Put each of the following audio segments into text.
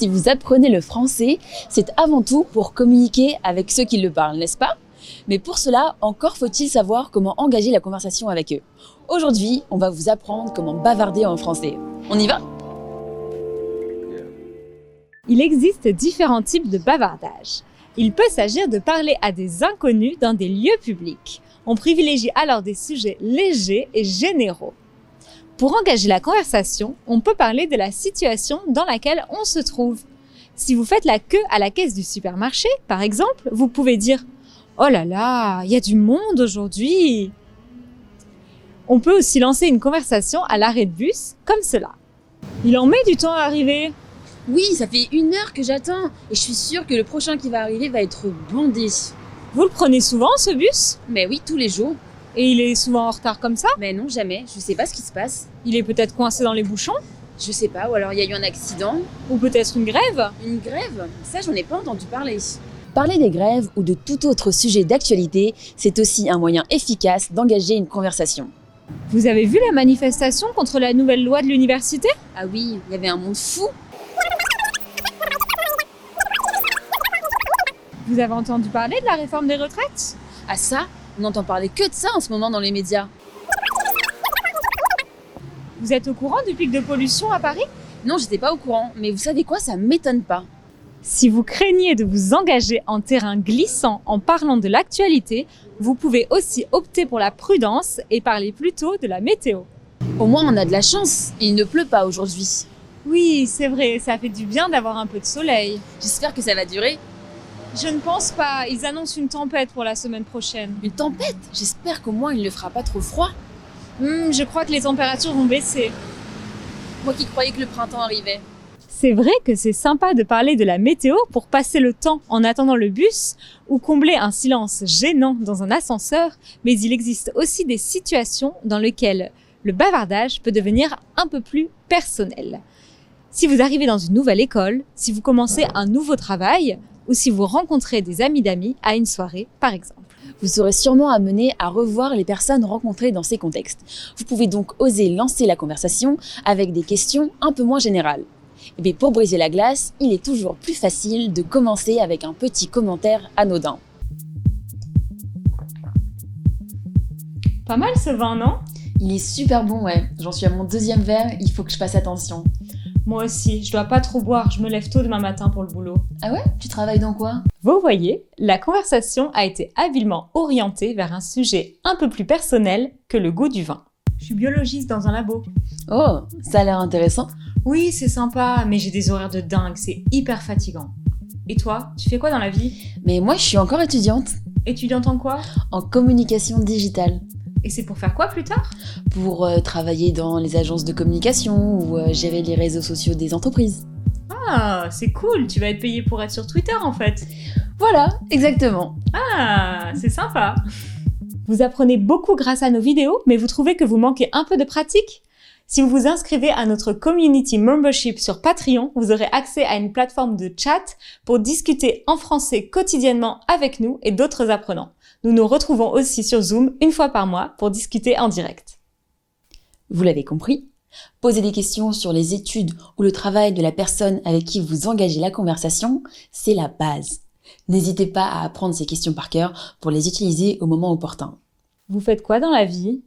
Si vous apprenez le français, c'est avant tout pour communiquer avec ceux qui le parlent, n'est-ce pas? Mais pour cela, encore faut-il savoir comment engager la conversation avec eux. Aujourd'hui, on va vous apprendre comment bavarder en français. On y va? Il existe différents types de bavardage. Il peut s'agir de parler à des inconnus dans des lieux publics. On privilégie alors des sujets légers et généraux. Pour engager la conversation, on peut parler de la situation dans laquelle on se trouve. Si vous faites la queue à la caisse du supermarché, par exemple, vous pouvez dire « Oh là là, il y a du monde aujourd'hui !» On peut aussi lancer une conversation à l'arrêt de bus, comme cela. « Il en met du temps à arriver !» Oui, ça fait 1 heure que j'attends et je suis sûre que le prochain qui va arriver va être bondé. Vous le prenez souvent, ce bus? Mais oui, tous les jours. Et il est souvent en retard comme ça? Mais non, jamais. Je sais pas ce qui se passe. Il est peut-être coincé dans les bouchons? Je sais pas, ou alors il y a eu un accident. Ou peut-être une grève? Une grève? Ça, j'en ai pas entendu parler. Parler des grèves ou de tout autre sujet d'actualité, c'est aussi un moyen efficace d'engager une conversation. Vous avez vu la manifestation contre la nouvelle loi de l'université? Ah oui, il y avait un monde fou. Vous avez entendu parler de la réforme des retraites? Ah ça, on n'entend parler que de ça en ce moment dans les médias. Vous êtes au courant du pic de pollution à Paris? Non, j'étais pas au courant, mais vous savez quoi, ça m'étonne pas. Si vous craignez de vous engager en terrain glissant en parlant de l'actualité, vous pouvez aussi opter pour la prudence et parler plutôt de la météo. Au moins, on a de la chance, il ne pleut pas aujourd'hui. Oui, c'est vrai, ça fait du bien d'avoir un peu de soleil. J'espère que ça va durer. Je ne pense pas, ils annoncent une tempête pour la semaine prochaine. Une tempête? J'espère qu'au moins il ne fera pas trop froid. Je crois que les températures vont baisser. Moi qui croyais que le printemps arrivait. C'est vrai que c'est sympa de parler de la météo pour passer le temps en attendant le bus ou combler un silence gênant dans un ascenseur, mais il existe aussi des situations dans lesquelles le bavardage peut devenir un peu plus personnel. Si vous arrivez dans une nouvelle école, si vous commencez un nouveau travail, ou si vous rencontrez des amis d'amis à une soirée, par exemple. Vous serez sûrement amené à revoir les personnes rencontrées dans ces contextes. Vous pouvez donc oser lancer la conversation avec des questions un peu moins générales. Et bien pour briser la glace, il est toujours plus facile de commencer avec un petit commentaire anodin. Pas mal ce vin, non? Il est super bon, ouais. J'en suis à mon 2e verre, il faut que je fasse attention. Moi aussi, je dois pas trop boire, je me lève tôt demain matin pour le boulot. Ah ouais? Tu travailles dans quoi? Vous voyez, la conversation a été habilement orientée vers un sujet un peu plus personnel que le goût du vin. Je suis biologiste dans un labo. Oh, ça a l'air intéressant. Oui, c'est sympa, mais j'ai des horaires de dingue, c'est hyper fatigant. Et toi, tu fais quoi dans la vie? Mais moi, je suis encore étudiante. Étudiante en quoi? En communication digitale. Et c'est pour faire quoi plus tard? Pour travailler dans les agences de communication ou gérer les réseaux sociaux des entreprises. Ah, c'est cool, tu vas être payé pour être sur Twitter en fait. Voilà, exactement. Ah, c'est sympa. Vous apprenez beaucoup grâce à nos vidéos, mais vous trouvez que vous manquez un peu de pratique? Si vous vous inscrivez à notre Community Membership sur Patreon, vous aurez accès à une plateforme de chat pour discuter en français quotidiennement avec nous et d'autres apprenants. Nous nous retrouvons aussi sur Zoom 1 fois par mois pour discuter en direct. Vous l'avez compris, poser des questions sur les études ou le travail de la personne avec qui vous engagez la conversation, c'est la base. N'hésitez pas à apprendre ces questions par cœur pour les utiliser au moment opportun. Vous faites quoi dans la vie?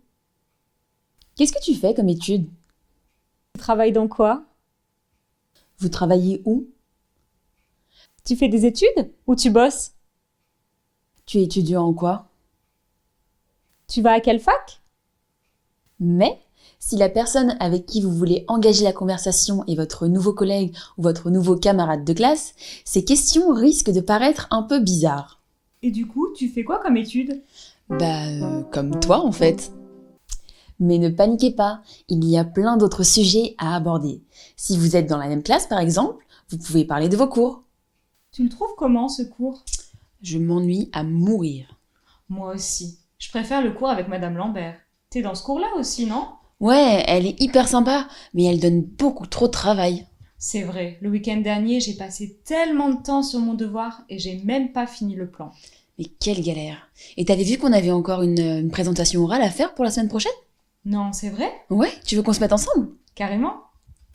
Qu'est-ce que tu fais comme études? Tu travailles dans quoi? Vous travaillez où? Tu fais des études ou tu bosses? Tu es étudiant en quoi? Tu vas à quelle fac? Mais, si la personne avec qui vous voulez engager la conversation est votre nouveau collègue ou votre nouveau camarade de classe, ces questions risquent de paraître un peu bizarres. Et du coup, tu fais quoi comme études? Comme toi en fait. Mais ne paniquez pas, il y a plein d'autres sujets à aborder. Si vous êtes dans la même classe par exemple, vous pouvez parler de vos cours. Tu le trouves comment ce cours? Je m'ennuie à mourir. Moi aussi. Je préfère le cours avec Madame Lambert. T'es dans ce cours-là aussi, non? Ouais, elle est hyper sympa, mais elle donne beaucoup trop de travail. C'est vrai, le week-end dernier, j'ai passé tellement de temps sur mon devoir et j'ai même pas fini le plan. Mais quelle galère. Et t'avais vu qu'on avait encore une présentation orale à faire pour la semaine prochaine? Non, c'est vrai? Ouais, tu veux qu'on se mette ensemble? Carrément.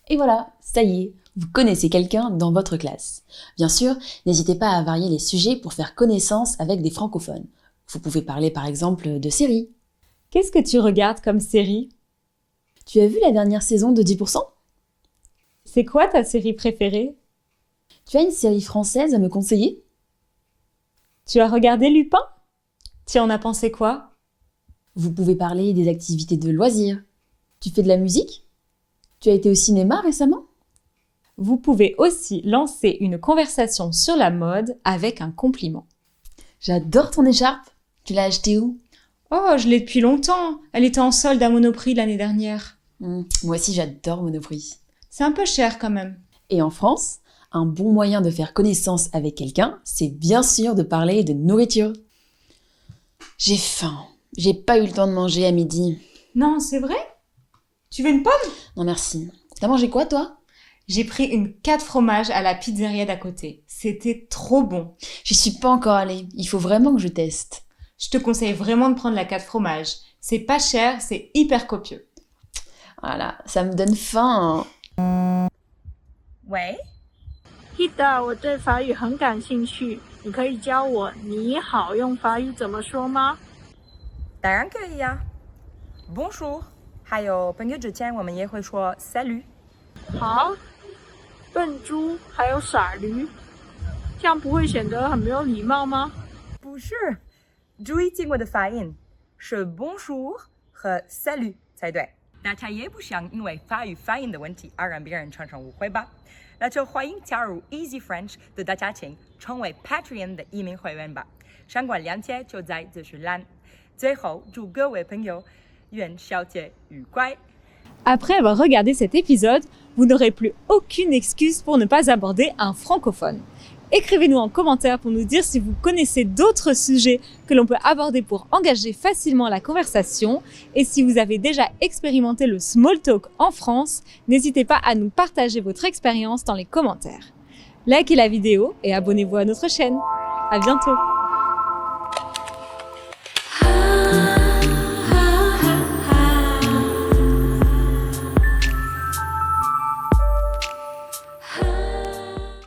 Et voilà, ça y est, Vous connaissez quelqu'un dans votre classe. Bien sûr, n'hésitez pas à varier les sujets pour faire connaissance avec des francophones. Vous pouvez parler par exemple de séries. Qu'est-ce que tu regardes comme série? Tu as vu la dernière saison de 10%? C'est quoi ta série préférée? Tu as une série française à me conseiller? Tu as regardé Lupin? Tu en as pensé quoi? Vous pouvez parler des activités de loisirs. Tu fais de la musique? Tu as été au cinéma récemment? Vous pouvez aussi lancer une conversation sur la mode avec un compliment. J'adore ton écharpe. Tu l'as achetée où? Oh, je l'ai depuis longtemps. Elle était en solde à Monoprix l'année dernière. Moi aussi j'adore Monoprix. C'est un peu cher quand même. Et en France, un bon moyen de faire connaissance avec quelqu'un, c'est bien sûr de parler de nourriture. J'ai faim. J'ai pas eu le temps de manger à midi. Non, c'est vrai? Tu veux une pomme? Non merci. T'as mangé quoi toi? J'ai pris une 4 fromages à la pizzeria d'à côté. C'était trop bon. J'y suis pas encore allée. Il faut vraiment que je teste. Je te conseille vraiment de prendre la 4 fromages. C'est pas cher, c'est hyper copieux. Voilà, ça me donne faim. 喂， Hida， 我对法语很感兴趣，你可以教我“你好”用法语怎么说吗？当然可以呀。Bonjour， 还有朋友之间我们也会说 Salut。好，笨猪还有傻驴，这样不会显得很没有礼貌吗？不是，注意经过的发音，是 Bonjour 和 Salut 才对。大家也不想因为法语发音的问题而让别人产生误会吧？那就欢迎加入 Easy French 的大家庭，成为 Patreon 的移民会员吧。相关链接就在资讯栏。最后，祝各位朋友元宵节愉快。Après avoir regardé cet épisode, vous n'aurez plus aucune excuse pour ne pas aborder un francophone. Écrivez-nous en commentaire pour nous dire si vous connaissez d'autres sujets que l'on peut aborder pour engager facilement la conversation. Et si vous avez déjà expérimenté le small talk en France, n'hésitez pas à nous partager votre expérience dans les commentaires. Likez la vidéo et abonnez-vous à notre chaîne. À bientôt!